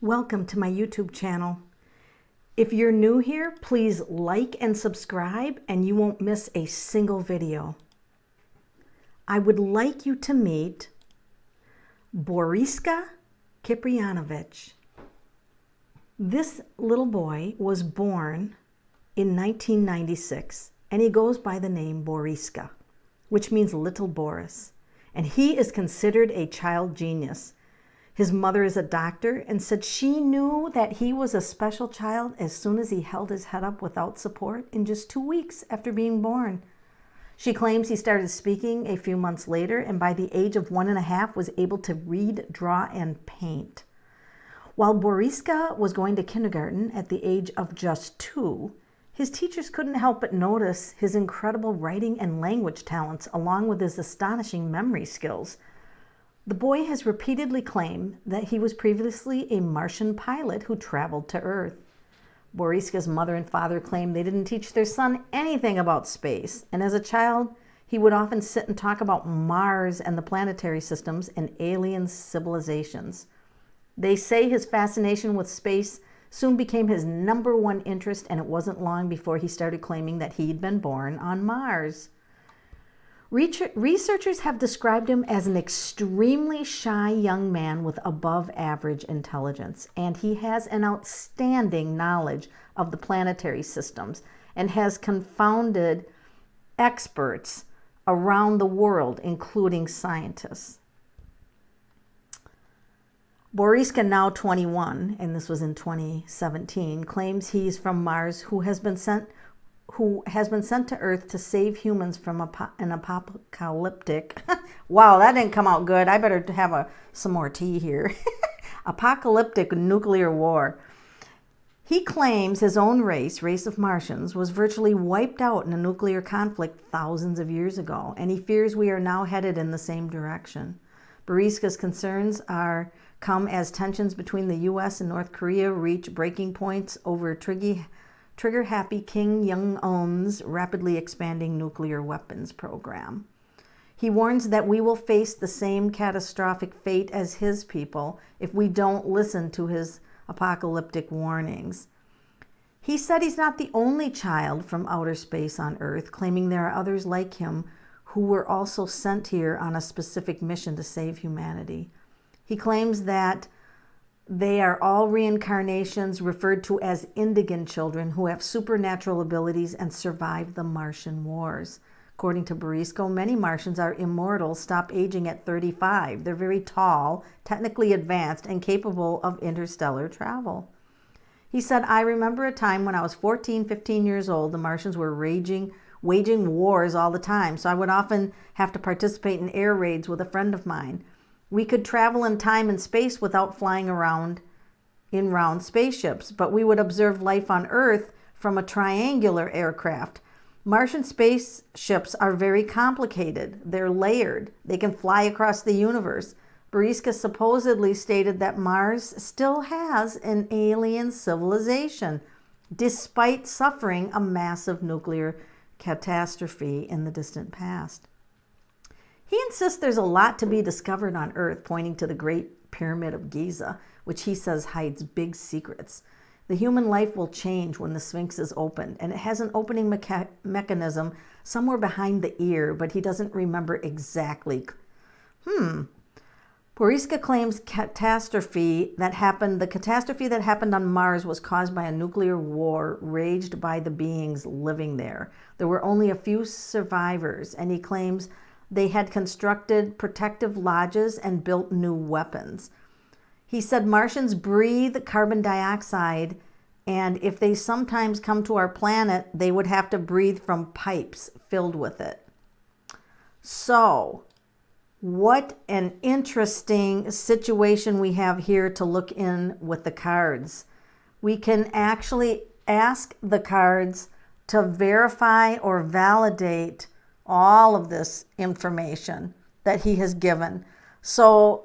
Welcome to my YouTube channel. If you're new here, please like and subscribe and you won't miss a single video. I would like you to meet Boriska Kipriyanovich. This little boy was born in 1996 and he goes by the name Boriska, which means little Boris, and he is considered a child genius. His mother is a doctor and said she knew that he was a special child as soon as he held his head up without support in just 2 weeks after being born. She claims he started speaking a few months later and by the age of 1.5 was able to read, draw, and paint. While Boriska was going to kindergarten at the age of just 2, his teachers couldn't help but notice his incredible writing and language talents along with his astonishing memory skills. The boy has repeatedly claimed that he was previously a Martian pilot who traveled to Earth. Boriska's mother and father claimed they didn't teach their son anything about space, and as a child, he would often sit and talk about Mars and the planetary systems and alien civilizations. They say his fascination with space soon became his #1 interest, and it wasn't long before he started claiming that he'd been born on Mars. Researchers have described him as an extremely shy young man with above average intelligence, and he has an outstanding knowledge of the planetary systems and has confounded experts around the world, including scientists. Boriska, now 21, and this was in 2017, claims he's from Mars who has been sent to Earth to save humans from an apocalyptic wow, that didn't come out good. I better have some more tea here. Apocalyptic nuclear war. He claims his own race of Martians, was virtually wiped out in a nuclear conflict thousands of years ago, and he fears we are now headed in the same direction. Boriska's concerns come as tensions between the U.S. and North Korea reach breaking points over trigger-happy Kim Jong-un's rapidly expanding nuclear weapons program. He warns that we will face the same catastrophic fate as his people if we don't listen to his apocalyptic warnings. He said he's not the only child from outer space on Earth, claiming there are others like him who were also sent here on a specific mission to save humanity. He claims that they are all reincarnations referred to as indigen children who have supernatural abilities and survived the Martian wars. According to Boriska, many Martians are immortal, stop aging at 35. They're very tall, technically advanced, and capable of interstellar travel. He said, I remember a time when I was 14, 15 years old, the Martians were waging wars all the time, so I would often have to participate in air raids with a friend of mine. We could travel in time and space without flying around in round spaceships, but we would observe life on Earth from a triangular aircraft. Martian spaceships are very complicated. They're layered. They can fly across the universe. Boriska supposedly stated that Mars still has an alien civilization, despite suffering a massive nuclear catastrophe in the distant past. He insists there's a lot to be discovered on Earth, pointing to the Great Pyramid of Giza, which he says hides big secrets. The human life will change when the Sphinx is opened, and it has an opening mechanism somewhere behind the ear, but he doesn't remember exactly. Boriska claims the catastrophe that happened on Mars was caused by a nuclear war waged by the beings living there. There were only a few survivors, and he claims they had constructed protective lodges and built new weapons. He said Martians breathe carbon dioxide, and if they sometimes come to our planet, they would have to breathe from pipes filled with it. So, what an interesting situation we have here to look in with the cards. We can actually ask the cards to verify or validate all of this information that he has given. So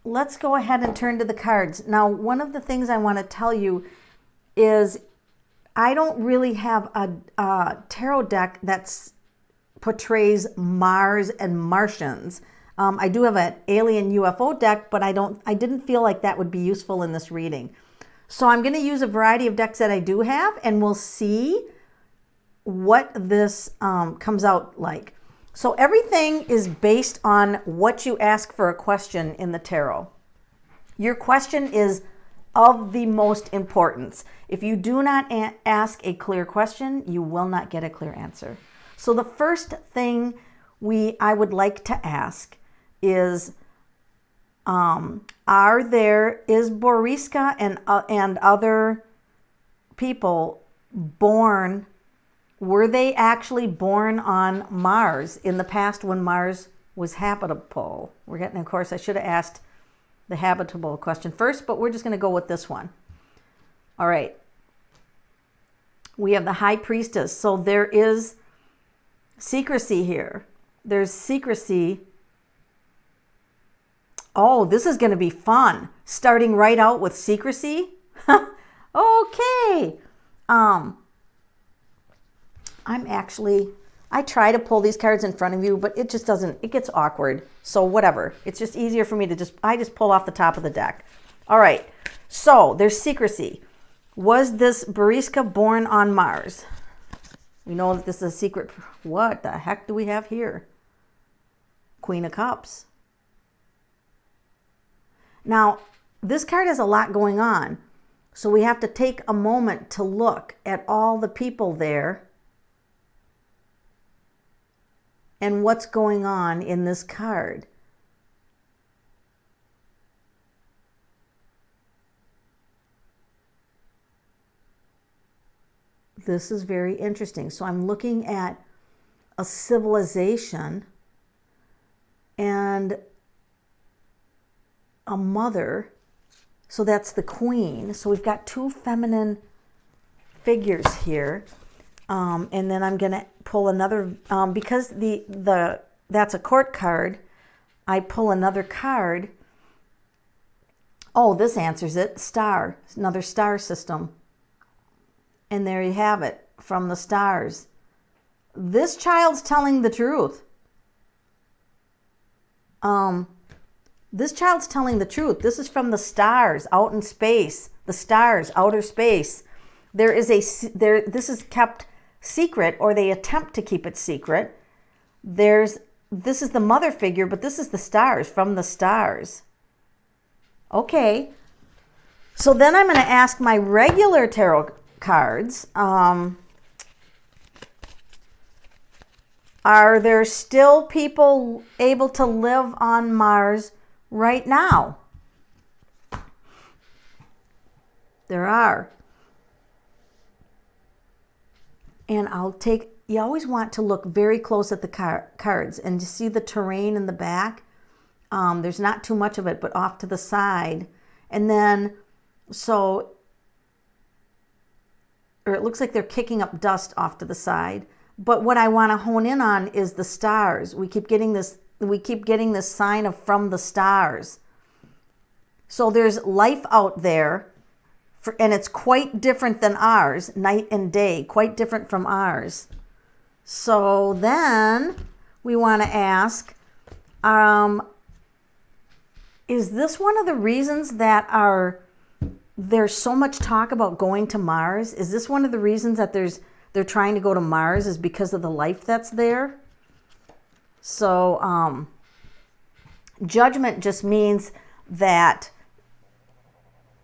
let's go ahead and turn to the cards. Now, one of the things I want to tell you is I don't really have a tarot deck that portrays Mars and Martians. I do have an alien UFO deck, but I didn't feel like that would be useful in this reading. So I'm going to use a variety of decks that I do have, and we'll see what this comes out like. So everything is based on what you ask for a question in the tarot. Your question is of the most importance. If you do not ask a clear question, you will not get a clear answer. So the first thing I would like to ask is, is Boriska and other people born, were they actually born on Mars in the past when Mars was habitable? We're getting, of course, I should have asked the habitable question first, but we're just going to go with this one. All right. We have the High Priestess. So there is secrecy here. There's secrecy. Oh, this is going to be fun. Starting right out with secrecy. Okay. I try to pull these cards in front of you, but it just doesn't, it gets awkward. So whatever. It's just easier for me to I just pull off the top of the deck. All right. So there's secrecy. Was this Boriska born on Mars? We know that this is a secret. What the heck do we have here? Queen of Cups. Now, this card has a lot going on. So we have to take a moment to look at all the people there and what's going on in this card. This is very interesting. So I'm looking at a civilization and a mother. So that's the queen. So we've got two feminine figures here. And then I'm going to pull another, because that's a court card, I pull another card. Oh, this answers it. Star, another star system. And there you have it, from the stars. This child's telling the truth. This child's telling the truth. This is from the stars, out in space. The stars, outer space. This is kept secret, or they attempt to keep it secret. This is the mother figure, but this is the stars, from the stars. Okay. So then I'm going to ask my regular tarot cards. Are there still people able to live on Mars right now? There are. And you always want to look very close at the cards and to see the terrain in the back. There's not too much of it, but off to the side. And then, or it looks like they're kicking up dust off to the side. But what I want to hone in on is the stars. We keep getting this sign of from the stars. So there's life out there, and it's quite different than ours, night and day, quite different from ours. So then we want to ask, is this one of the reasons that there's so much talk about going to Mars? Is this one of the reasons that they're trying to go to Mars, is because of the life that's there? So judgment just means that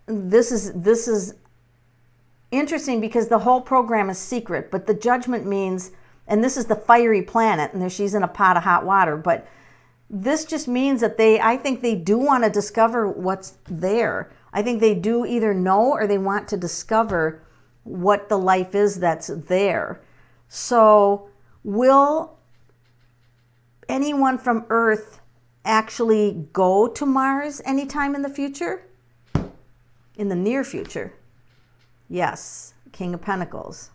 this is interesting because the whole program is secret, but the judgment means, and this is the fiery planet, and she's in a pot of hot water, but this just means that I think they do want to discover what's there. I think they do either know or they want to discover what the life is that's there. So will anyone from Earth actually go to Mars anytime in the future? In the near future? Yes, King of Pentacles.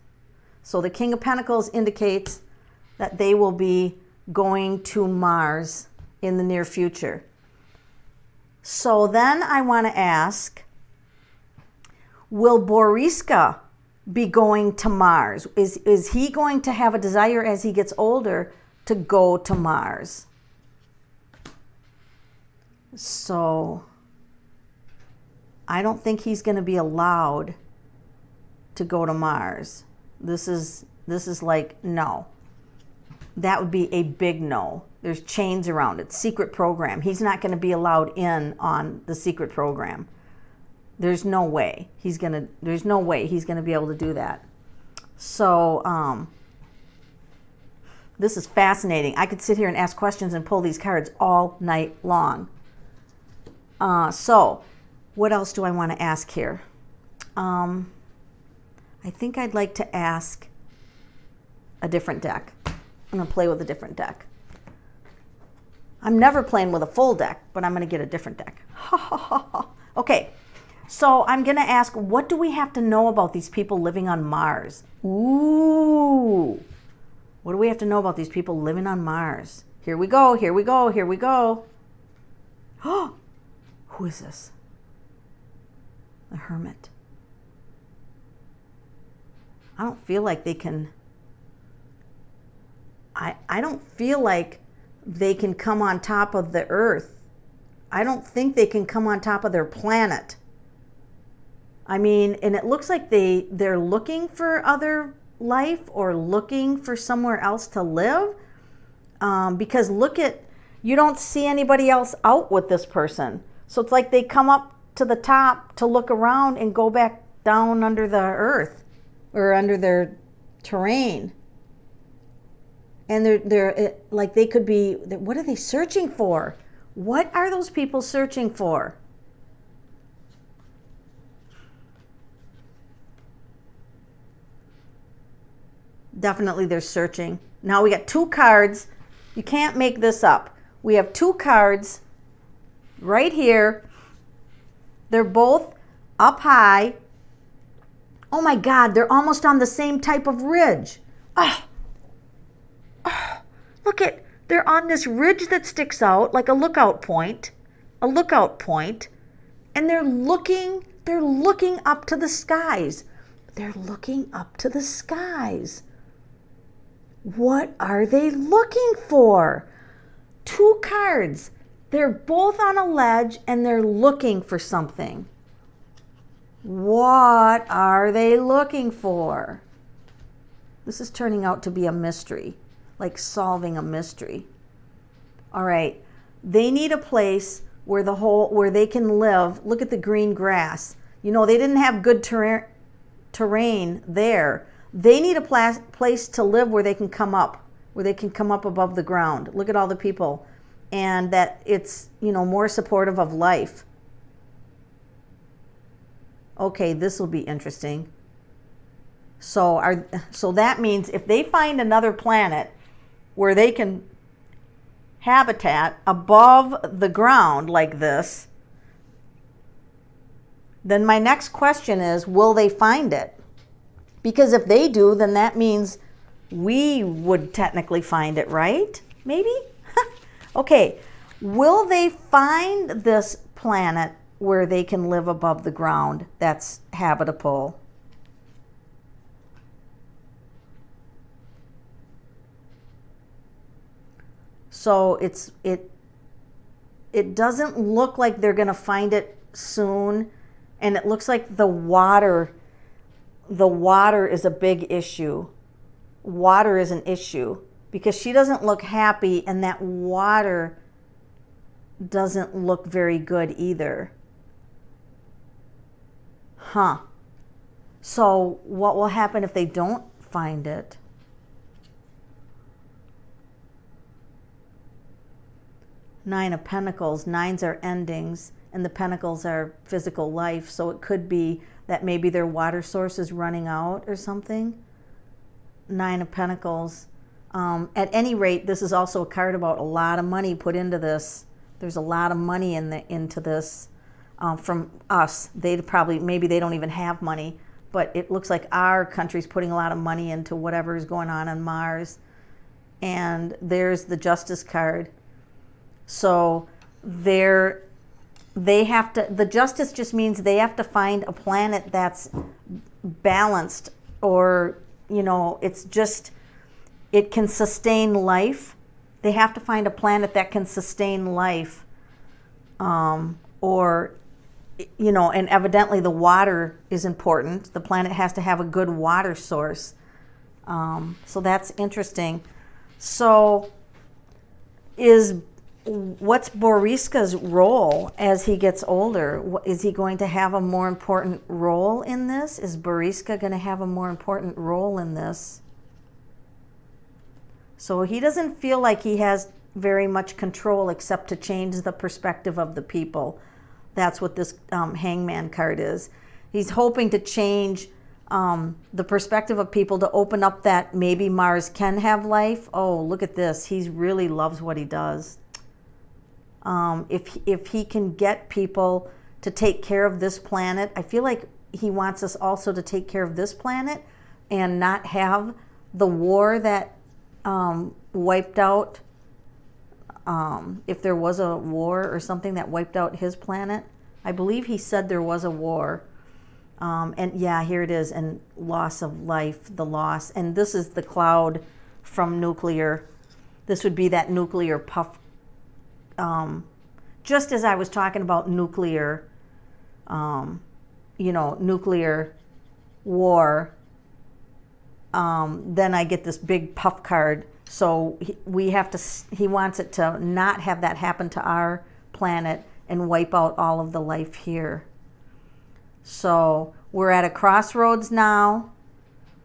So the King of Pentacles indicates that they will be going to Mars in the near future. So then I want to ask, will Boriska be going to Mars? Is he going to have a desire as he gets older to go to Mars? So I don't think he's going to be allowed to go to Mars. This is like, no. That would be a big no. There's chains around it. Secret program. He's not going to be allowed in on the secret program. There's no way he's going to be able to do that. So this is fascinating. I could sit here and ask questions and pull these cards all night long. So what else do I want to ask here? I think I'd like to ask a different deck. I'm going to play with a different deck. I'm never playing with a full deck, but I'm going to get a different deck. Okay, so I'm going to ask, what do we have to know about these people living on Mars? Ooh, what do we have to know about these people living on Mars? Here we go, here we go, here we go. Oh, who is this? The Hermit. I don't feel like they can... I don't feel like they can come on top of the Earth. I don't think they can come on top of their planet. I mean, and it looks like they're looking for other life or looking for somewhere else to live. Because you don't see anybody else out with this person. So it's like they come up to the top to look around and go back down under the Earth or under their terrain. And they're like they could be, what are they searching for? What are those people searching for? Definitely they're searching. Now we got two cards. You can't make this up. We have two cards right here. They're both up high. Oh my God, they're almost on the same type of ridge. Oh, look they're on this ridge that sticks out like a lookout point, and they're looking up to the skies. They're looking up to the skies. What are they looking for? Two cards. They're both on a ledge and they're looking for something. What are they looking for? This is turning out to be a mystery, like solving a mystery. All right, they need a place where they can live. Look at the green grass. You know, they didn't have good terrain there. They need a place to live where they can come up, above the ground. Look at all the people, and that it's, more supportive of life. Okay, this will be interesting. So that means if they find another planet where they can habitat above the ground like this, then my next question is, will they find it? Because if they do, then that means we would technically find it, right? Maybe? Okay, will they find this planet where they can live above the ground that's habitable? So it doesn't look like they're going to find it soon, and it looks like the water is a big issue. Water is an issue because she doesn't look happy, and that water doesn't look very good either. Huh. So what will happen if they don't find it? Nine of Pentacles. Nines are endings, and the Pentacles are physical life. So it could be that maybe their water source is running out or something. Nine of Pentacles. At any rate, this is also a card about a lot of money put into this. There's a lot of money into this from us. Maybe they don't even have money, but it looks like our country's putting a lot of money into whatever is going on Mars. And there's the Justice card. So the Justice just means they have to find a planet that's balanced, or it can sustain life. They have to find a planet that can sustain life. or, you know, and evidently the water is important. The planet has to have a good water source. So that's interesting. So what's Boriska's role as he gets older? Is he going to have a more important role in this? Is Boriska going to have a more important role in this? So he doesn't feel like he has very much control except to change the perspective of the people. That's what this hangman card is. He's hoping to change the perspective of people to open up that maybe Mars can have life. Oh, look at this. He really loves what he does. If he can get people to take care of this planet, I feel like he wants us also to take care of this planet and not have the war that wiped out, if there was a war or something that wiped out his planet. I believe he said there was a war. And yeah, here it is, and loss of life, the loss. And this is the cloud from nuclear. This would be that nuclear puff. Just as I was talking about nuclear, nuclear war, then I get this big puff card. So he wants it to not have that happen to our planet and wipe out all of the life here. So we're at a crossroads now.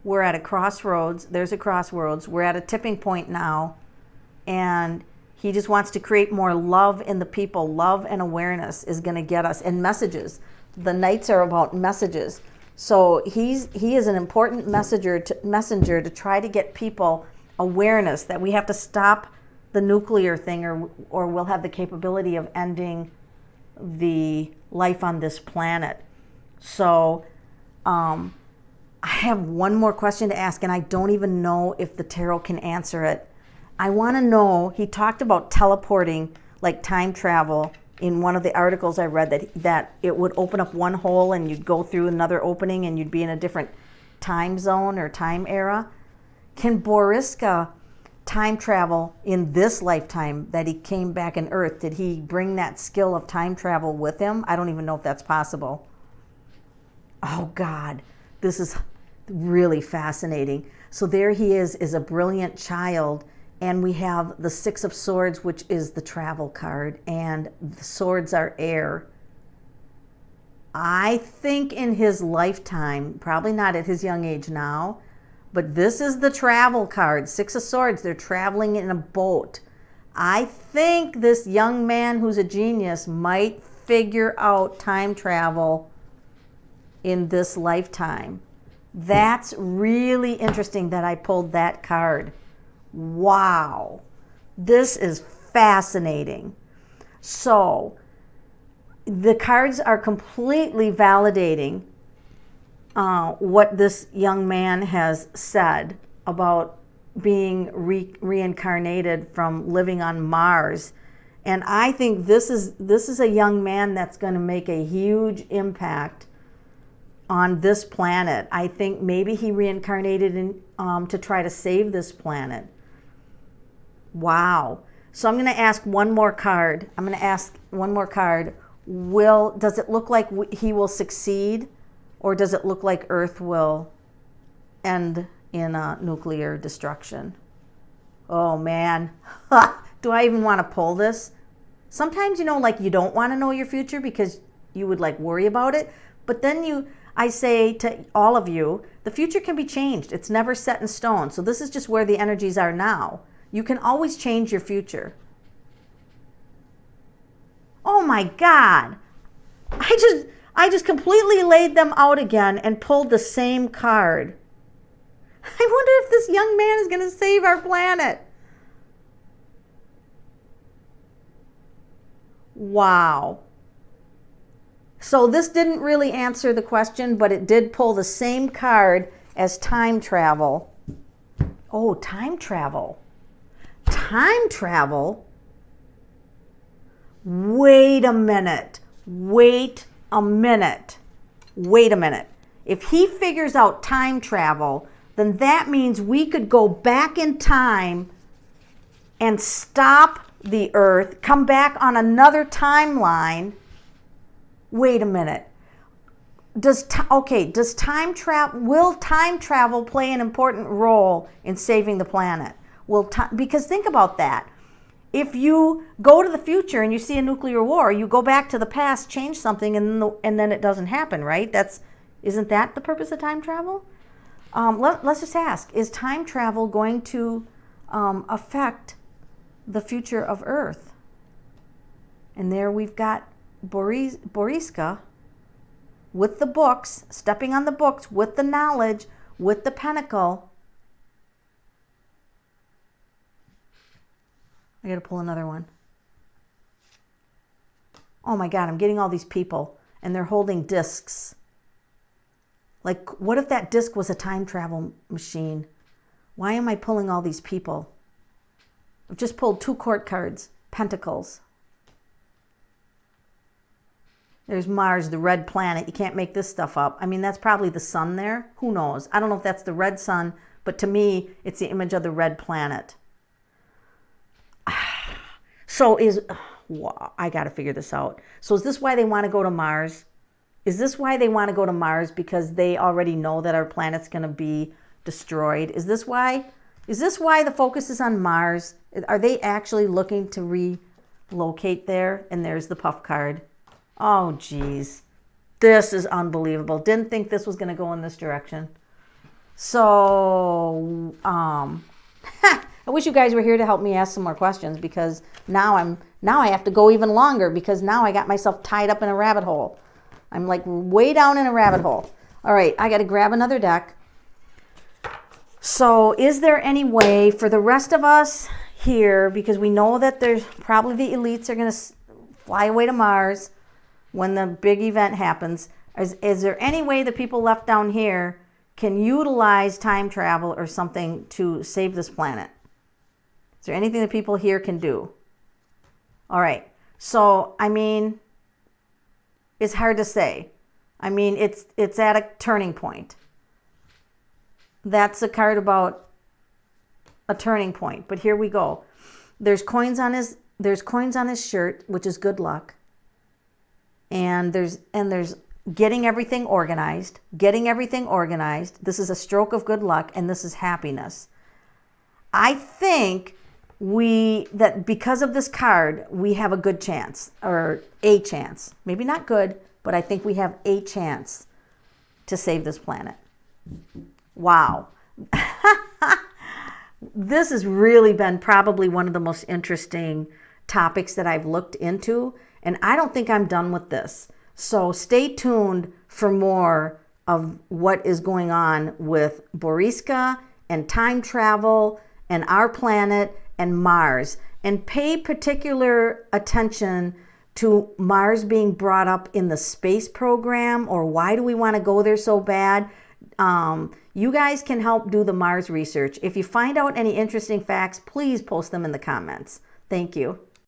We're at a crossroads. There's a crossroads. We're at a tipping point now. And he just wants to create more love in the people. Love and awareness is going to get us. And messages. The nights are about messages. So he is an important messenger to try to get people awareness that we have to stop the nuclear thing, or we'll have the capability of ending the life on this planet. So I have one more question to ask, and I don't even know if the tarot can answer it. I want to know, he talked about teleporting, like time travel, in one of the articles I read, that it would open up one hole and you'd go through another opening and you'd be in a different time zone or time era. Can Boriska time travel in this lifetime that he came back on Earth? Did he bring that skill of time travel with him? I don't even know if that's possible. Oh God, this is really fascinating. So there he is a brilliant child, and we have the Six of Swords, which is the travel card, and the swords are air. I think in his lifetime, probably not at his young age now, but this is the travel card, Six of Swords. They're traveling in a boat. I think this young man who's a genius might figure out time travel in this lifetime. That's really interesting that I pulled that card. Wow. This is fascinating. So the cards are completely validating what this young man has said about being reincarnated from living on Mars. And I think this is a young man that's going to make a huge impact on this planet. I think maybe he reincarnated to try to save this planet. Wow. So I'm going to ask one more card. Does it look like he will succeed, or does it look like Earth will end in nuclear destruction? Oh man. Do I even want to pull this? Sometimes, you don't want to know your future because you would worry about it. But then I say to all of you, the future can be changed. It's never set in stone. So this is just where the energies are now. You can always change your future. Oh my God. I just completely laid them out again and pulled the same card. I wonder if this young man is going to save our planet. Wow. So this didn't really answer the question, but it did pull the same card as time travel. Oh, time travel. Time travel? Wait a minute. If he figures out time travel, then that means we could go back in time and stop the Earth, come back on another timeline. Wait a minute. Will time travel play an important role in saving the planet? Because think about that. If you go to the future and you see a nuclear war, you go back to the past, change something, and then it doesn't happen, right? Isn't that the purpose of time travel? Let's just ask, is time travel going to affect the future of Earth? And there we've got Boriska with the books, stepping on the books, with the knowledge, with the pentacle. I got to pull another one. Oh my God, I'm getting all these people, and they're holding discs. Like, what if that disc was a time travel machine? Why am I pulling all these people? I've just pulled 2 court cards, pentacles. There's Mars, the red planet. You can't make this stuff up. I mean, that's probably the sun there. Who knows? I don't know if that's the red sun, but to me, it's the image of the red planet. So I got to figure this out. So is this why they want to go to Mars? Is this why they want to go to Mars? Because they already know that our planet's going to be destroyed? Is this why the focus is on Mars? Are they actually looking to relocate there? And there's the puff card. Oh, geez. This is unbelievable. Didn't think this was going to go in this direction. So, I wish you guys were here to help me ask some more questions, because now I have to go even longer, because now I got myself tied up in a rabbit hole. I'm like way down in a rabbit hole. All right, I got to grab another deck. So is there any way for the rest of us here, because we know that there's probably the elites are going to fly away to Mars when the big event happens, is there any way the people left down here can utilize time travel or something to save this planet? Is there anything that people here can do? All right. So, I mean, it's hard to say. I mean, it's at a turning point. That's a card about a turning point. But here we go. There's coins on his shirt, which is good luck. And there's getting everything organized. This is a stroke of good luck, and this is happiness. I think that because of this card, we have a good chance, or a chance. Maybe not good, but I think we have a chance to save this planet. Wow. This has really been probably one of the most interesting topics that I've looked into, and I don't think I'm done with this. So stay tuned for more of what is going on with Boriska and time travel and our planet and Mars. And pay particular attention to Mars being brought up in the space program, or why do we want to go there so bad? You guys can help do the Mars research. If you find out any interesting facts, please post them in the comments. Thank you.